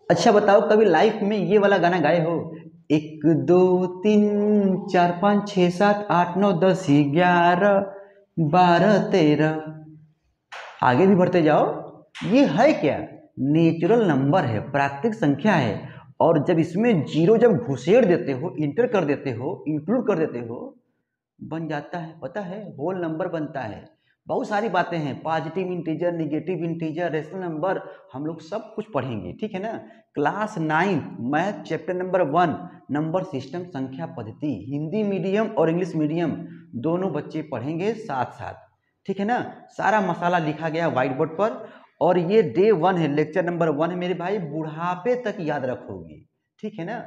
अच्छा बताओ, कभी लाइफ में ये वाला गाना गाए हो? एक दो तीन चार पाँच छः सात आठ नौ दस ग्यारह बारह तेरह, आगे भी बढ़ते जाओ। ये है क्या? नेचुरल नंबर है, प्राकृतिक संख्या है। और जब इसमें जीरो जब घुसेड़ देते हो, इंटर कर देते हो, इंक्लूड कर देते हो, बन जाता है, पता है, होल नंबर बनता है। बहुत सारी बातें हैं, positive integer, negative integer, rational number, हम लोग सब कुछ पढ़ेंगे, ठीक है ना। Class 9 math chapter number 1 number system संख्या पद्धति, हिंदी मीडियम और इंग्लिश मीडियम दोनों बच्चे पढ़ेंगे साथ साथ, ठीक है ना। सारा मसाला लिखा गया व्हाइट बोर्ड पर। और ये डे 1 है, लेक्चर नंबर 1 है मेरे भाई, बुढ़ापे तक याद रखोगे, ठीक है ना।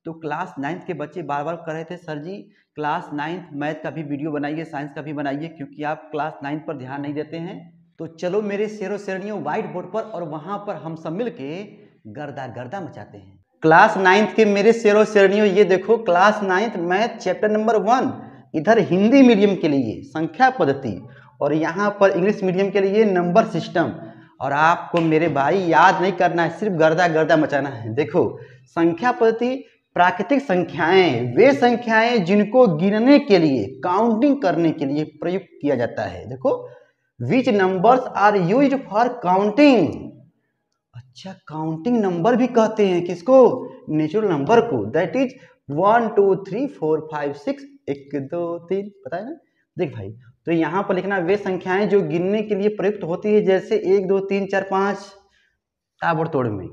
तो क्लास 9th के बच्चे बार बार कह रहे थे सर जी क्लास 9th मैथ का भी वीडियो बनाइए, साइंस का भी बनाइए, क्योंकि आप क्लास 9th पर ध्यान नहीं देते हैं। तो चलो मेरे शेरों शेरनियों व्हाइट बोर्ड पर, और वहां पर हम सब मिल के गर्दा गर्दा मचाते हैं। क्लास 9th के मेरे शेरों शेरनियों, ये देखो class 9th math chapter number 1, इधर हिंदी मीडियम के लिए संख्या पद्धति, और यहाँ पर इंग्लिश मीडियम के लिए नंबर सिस्टम। और आपको मेरे भाई याद नहीं करना है, सिर्फ गर्दा गर्दा मचाना है। देखो संख्या पद्धति, प्राकृतिक संख्याएं वे संख्याएं जिनको गिनने के लिए, काउंटिंग करने के लिए प्रयुक्त किया जाता है। देखो which numbers are used for counting. अच्छा, काउंटिंग नंबर भी कहते हैं किसको? नेचुरल नंबर को। दैट इज 1 2 3 4 5 6 1 2 3, पता है ना। देख भाई, तो यहाँ पर लिखना वे संख्याएं जो गिनने के लिए प्रयुक्त होती है, जैसे 1 2 3 4 5, ताबड़तोड़ में।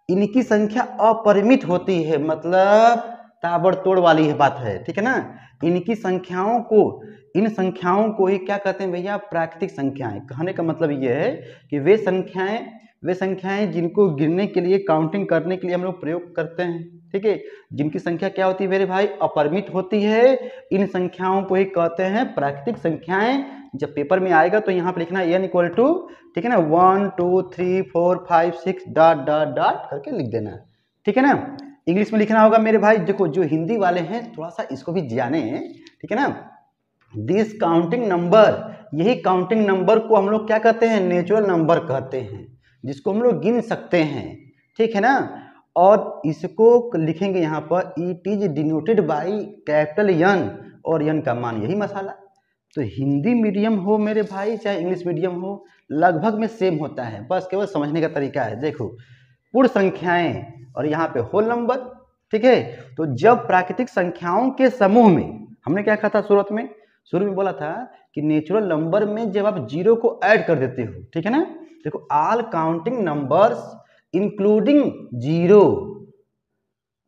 इनकी संख्या अपरिमित होती है, मतलब ताबड़तोड़ वाली है बात है, ठीक है ना। इनकी संख्याओं को, इन संख्याओं को ही क्या कहते हैं भैया? प्राकृतिक संख्याएं। कहने का मतलब यह है कि वे संख्याएं जिनको गिनने के लिए, काउंटिंग करने के लिए हम लोग प्रयोग करते हैं, ठीक है। जिनकी संख्या क्या होती है मेरे भाई? अपरिमित होती है। इन संख्याओं को ही कहते हैं प्राकृतिक संख्याएं। जब पेपर में आएगा तो यहाँ पर लिखना n इक्वल टू, ठीक है ना, 1 2 3 4 5 6 डॉट डॉट डॉट करके लिख देना, ठीक है ना। इंग्लिश में लिखना होगा मेरे भाई। देखो जो हिंदी वाले हैं थोड़ा सा इसको भी जाने, ठीक है ना। दिस काउंटिंग नंबर, यही काउंटिंग नंबर को हम लोग क्या कहते हैं? नेचुरल नंबर कहते हैं, जिसको हम लोग गिन सकते हैं, ठीक है ना। और इसको लिखेंगे यहाँ पर, it is denoted by capital N, और N का मान यही मसाला। तो हिंदी मीडियम हो मेरे भाई चाहे इंग्लिश मीडियम हो, लगभग में सेम होता है, बस केवल समझने का तरीका है। देखो पूर्ण संख्याएं और यहाँ पे होल नंबर, ठीक है। तो जब प्राकृतिक संख्याओं के समूह में, हमने क्या कहा था शुरू में बोला था कि नेचुरल नंबर में जब आप जीरो को ऐड कर देते हो, ठीक है ना। देखो all counting numbers including zero.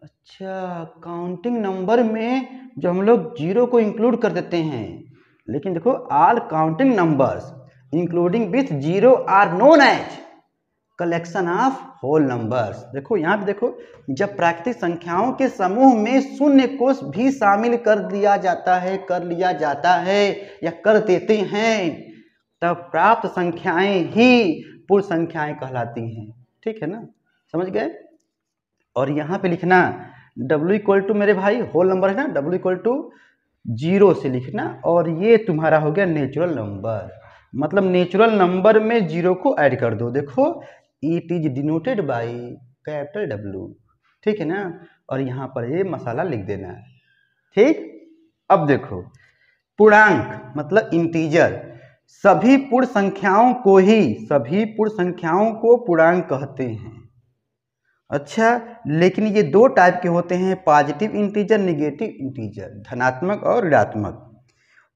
अच्छा, काउंटिंग नंबर में जो हम लोग जीरो को इंक्लूड कर देते हैं, लेकिन देखो all counting numbers including with zero are known as collection of whole numbers. देखो यहाँ पे देखो, जब प्राकृतिक संख्याओं के समूह में शून्य को भी शामिल कर लिया जाता है या कर देते हैं, तब प्राप्त संख्याएं ही पूर्ण संख्याएं कहलाती हैं, ठीक है ना, समझ गए। और यहाँ पे लिखना W इक्वल टू, मेरे भाई होल नंबर है ना, W इक्वल टू जीरो से लिखना, और ये तुम्हारा हो गया नेचुरल नंबर। मतलब नेचुरल नंबर में जीरो को ऐड कर दो। देखो it is denoted by capital W, ठीक है ना। और यहाँ पर ये मसाला लिख देना है, ठीक। अब देखो पूर्णांक मतलब इंटीजर, सभी पूर्ण संख्याओं को पूर्णांक कहते हैं। अच्छा, लेकिन ये दो टाइप के होते हैं, पॉजिटिव इंटीजर, निगेटिव इंटीजर, धनात्मक और ऋणात्मक।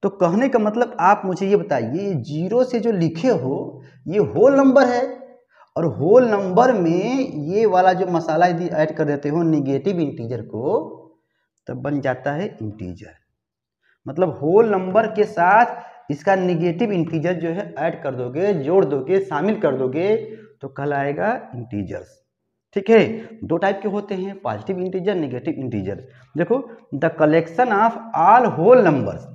तो कहने का मतलब आप मुझे ये बताइए, जीरो से जो लिखे हो ये होल नंबर है, और होल नंबर में ये वाला जो मसाला यदि ऐड कर देते हो निगेटिव इंटीजर को, तब बन जाता है इंटीजर। मतलब होल नंबर के साथ इसका निगेटिव इंटीजर जो है ऐड कर दोगे, जोड़ दोगे, शामिल कर दोगे, तो कहलाएगा इंटीजर्स, ठीक है। दो टाइप के होते हैं, पॉजिटिव इंटीजर, नेगेटिव इंटीजर। देखो the collection of all whole numbers,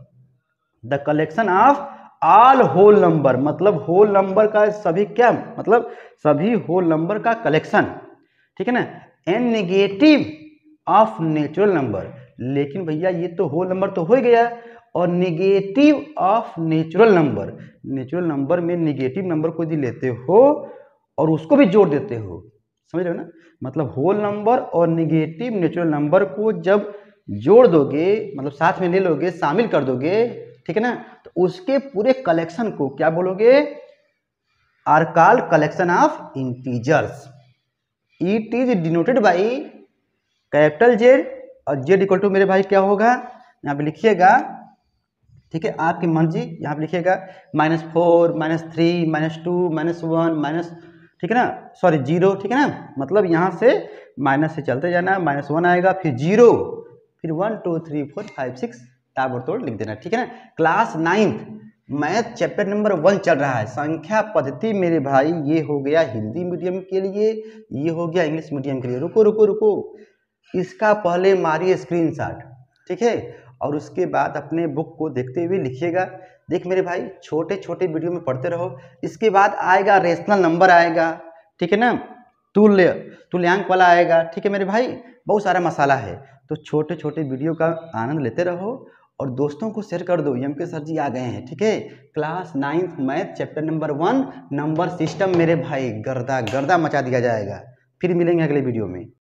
the collection of all whole number, मतलब होल नंबर का सभी, क्या मतलब? सभी होल नंबर का कलेक्शन, ठीक है ना। And negative of natural number, लेकिन भैया ये तो होल नंबर तो हो गया, और नेगेटिव ऑफ नेचुरल नंबर में नेगेटिव नंबर को यदि लेते हो और उसको भी जोड़ देते हो, समझ रहे हो ना, मतलब होल नंबर और निगेटिव नेचुरल नंबर को जब जोड़ दोगे, मतलब साथ में ले लोगे, शामिल कर दोगे, ठीक है ना, तो उसके पूरे कलेक्शन को क्या बोलोगे, are called collection of integers. It is denoted by capital Z, और जेड इक्वल टू मेरे भाई क्या होगा, यहाँ पे लिखिएगा, ठीक है, आपकी मर्जी, यहाँ पे लिखिएगा -4, -3, -2, -1, माइनस, ठीक है ना, सॉरी 0, ठीक है ना, मतलब यहाँ से माइनस से चलते जाना, -1 आएगा, फिर 0, फिर 1 2 3 4 5 6 ताबड़तोड़ लिख देना, ठीक है ना। Class 9th math chapter number 1 चल रहा है, संख्या पद्धति मेरे भाई, ये हो गया हिंदी मीडियम के लिए, ये हो गया इंग्लिश मीडियम के लिए। रुको रुको रुको, इसका पहले मारिए स्क्रीनशॉट, ठीक है, और उसके बाद अपने बुक को देखते हुए लिखिएगा। देख मेरे भाई, छोटे छोटे वीडियो में पढ़ते रहो, इसके बाद आएगा रेशनल नंबर आएगा, ठीक है ना, तुल्यांक वाला आएगा, ठीक है मेरे भाई, बहुत सारा मसाला है, तो छोटे छोटे वीडियो का आनंद लेते रहो और दोस्तों को शेयर कर दो, एम के सर जी आ गए हैं, ठीक है। Class 9th math chapter number 1 number system मेरे भाई, गर्दा गर्दा मचा दिया जाएगा। फिर मिलेंगे अगले वीडियो में।